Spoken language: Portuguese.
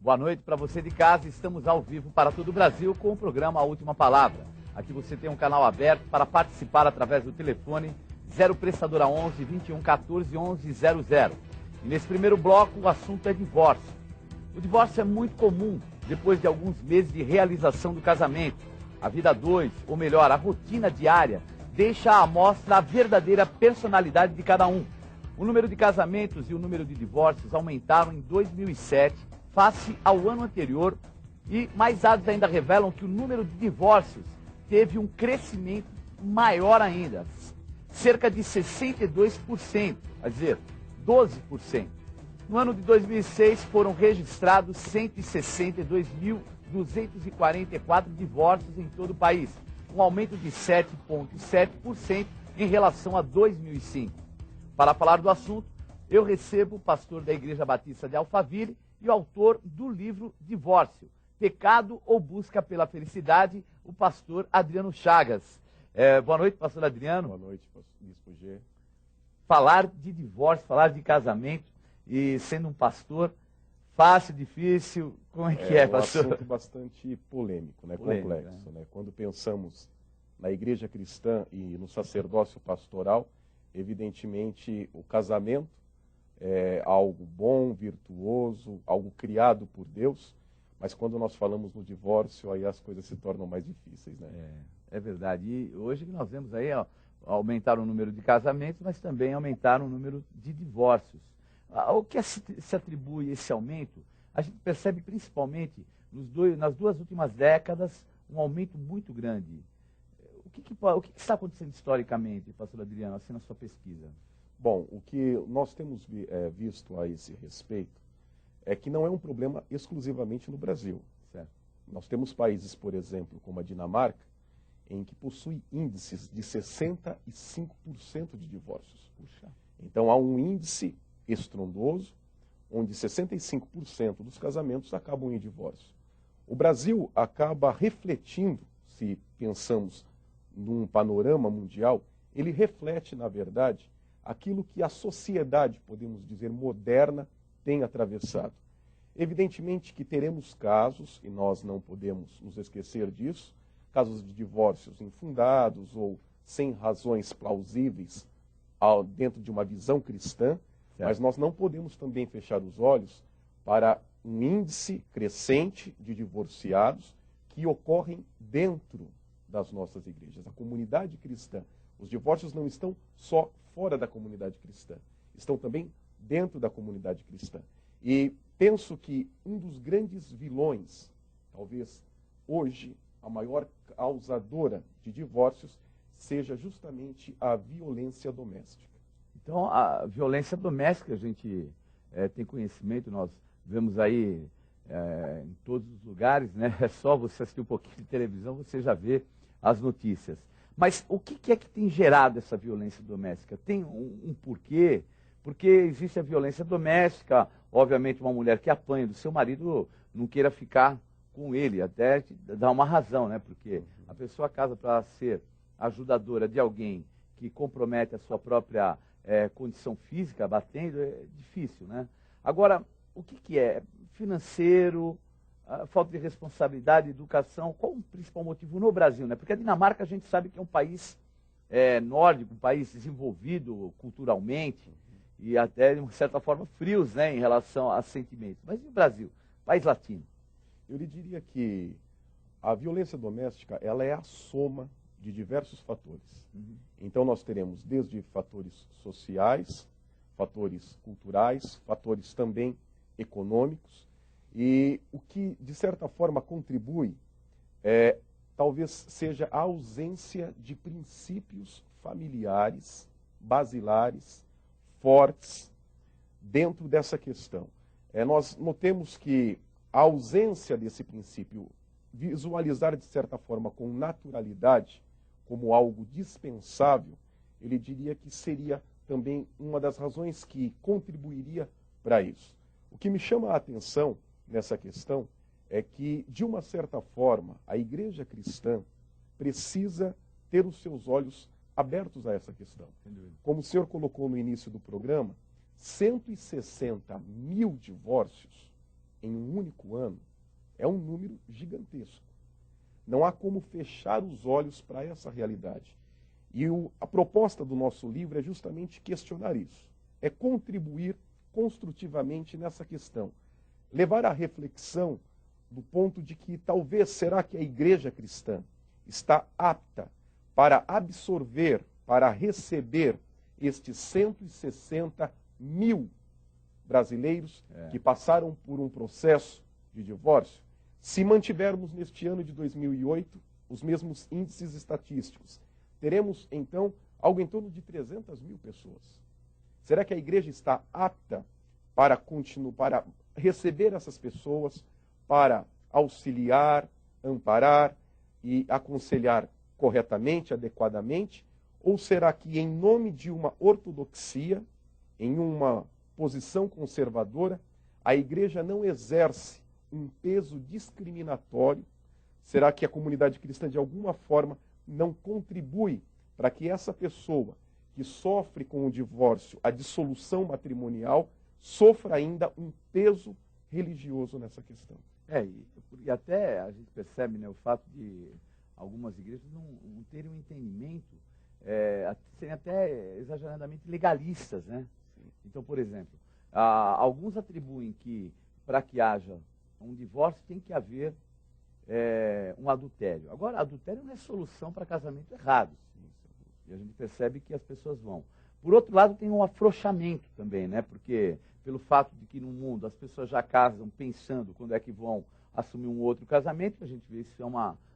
Boa noite para você de casa. Estamos ao vivo para todo o Brasil com o programa A Última Palavra. Aqui você tem um canal aberto para participar através do telefone 0 prestadora 11 21 14 11 00. E nesse primeiro bloco o assunto é divórcio. O divórcio é muito comum depois de alguns meses de realização do casamento. A vida a dois, ou melhor, a rotina diária, deixa à mostra a verdadeira personalidade de cada um. O número de casamentos e o número de divórcios aumentaram em 2007, face ao ano anterior, e mais dados ainda revelam que o número de divórcios teve um crescimento maior ainda, cerca de 62%, quer dizer, 12%. No ano de 2006 foram registrados 162.244 divórcios em todo o país, um aumento de 7,7% em relação a 2005. Para falar do assunto, eu recebo o pastor da Igreja Batista de Alphaville e o autor do livro Divórcio, Pecado ou Busca pela Felicidade, o pastor Adriano Chagas. Boa noite, pastor Adriano. Boa noite, Bispo G. Falar de divórcio, falar de casamento e sendo um pastor, fácil, difícil, como é que é, pastor? É um assunto bastante polêmico, né? Complexo, né? Quando pensamos na igreja cristã e no sacerdócio pastoral, evidentemente o casamento é algo bom, virtuoso, algo criado por Deus, mas quando nós falamos no divórcio, aí as coisas se tornam mais difíceis, né? É verdade. E hoje que nós vemos aí, ó, aumentar o número de casamentos, mas também aumentar o número de divórcios. O que se atribui esse aumento? A gente percebe principalmente nas duas últimas décadas um aumento muito grande. O que está acontecendo historicamente, pastor Adriano, assim na sua pesquisa? Bom, o que nós temos visto a esse respeito é que não é um problema exclusivamente no Brasil. Certo. Nós temos países, por exemplo, como a Dinamarca, em que possui índices de 65% de divórcios. Puxa. Então há um índice estrondoso, onde 65% dos casamentos acabam em divórcio. O Brasil acaba refletindo, se pensamos num panorama mundial, ele reflete, na verdade, aquilo que a sociedade, podemos dizer, moderna, tem atravessado. Evidentemente que teremos casos, e nós não podemos nos esquecer disso, casos de divórcios infundados ou sem razões plausíveis dentro de uma visão cristã, mas nós não podemos também fechar os olhos para um índice crescente de divorciados que ocorrem dentro das nossas igrejas. A comunidade cristã, os divórcios não estão só fora da comunidade cristã, estão também dentro da comunidade cristã. E penso que um dos grandes vilões, talvez hoje a maior causadora de divórcios, seja justamente a violência doméstica. Então, a violência doméstica, a gente tem conhecimento, nós vemos aí em todos os lugares, né? É só você assistir um pouquinho de televisão, você já vê as notícias. Mas o que é que tem gerado essa violência doméstica? Tem um porquê? Porque existe a violência doméstica, obviamente uma mulher que apanha do seu marido não queira ficar com ele, até dá uma razão, né? Porque a pessoa casa para ser ajudadora de alguém que compromete a sua própria condição física, batendo, é difícil, né? Agora, o que é? Financeiro, falta de responsabilidade, educação, qual o principal motivo no Brasil, né? Porque a Dinamarca a gente sabe que é um país nórdico, um país desenvolvido culturalmente e até, de uma certa forma, frios, né, em relação a sentimentos. Mas e o Brasil, país latino? Eu lhe diria que a violência doméstica, ela é a soma de diversos fatores. Então nós teremos desde fatores sociais, fatores culturais, fatores também econômicos, e o que de certa forma contribui talvez seja a ausência de princípios familiares, basilares, fortes dentro dessa questão. Nós notemos que a ausência desse princípio, visualizar de certa forma com naturalidade, como algo dispensável, ele diria que seria também uma das razões que contribuiria para isso. O que me chama a atenção nessa questão é que, de uma certa forma, a igreja cristã precisa ter os seus olhos abertos a essa questão. Como o senhor colocou no início do programa, 160 mil divórcios em um único ano é um número gigantesco. Não há como fechar os olhos para essa realidade. E a proposta do nosso livro é justamente questionar isso. É contribuir construtivamente nessa questão. Levar à reflexão do ponto de que talvez, será que a igreja cristã está apta para absorver, para receber estes 160 mil brasileiros que passaram por um processo de divórcio? Se mantivermos neste ano de 2008 os mesmos índices estatísticos, teremos então algo em torno de 300 mil pessoas. Será que a igreja está apta para receber essas pessoas, para auxiliar, amparar e aconselhar corretamente, adequadamente? Ou será que, em nome de uma ortodoxia, em uma posição conservadora, a igreja não exerce um peso discriminatório? Será que a comunidade cristã, de alguma forma, não contribui para que essa pessoa que sofre com o divórcio, a dissolução matrimonial, sofra ainda um peso religioso nessa questão? E até a gente percebe, né, o fato de algumas igrejas não terem um entendimento, serem até exageradamente legalistas, né? Então, por exemplo, alguns atribuem que para que haja um divórcio tem que haver um adultério. Agora, adultério não é solução para casamento errado. E a gente percebe que as pessoas vão. Por outro lado, tem um afrouxamento também, né? Porque pelo fato de que no mundo as pessoas já casam pensando quando é que vão assumir um outro casamento, a gente vê isso é uma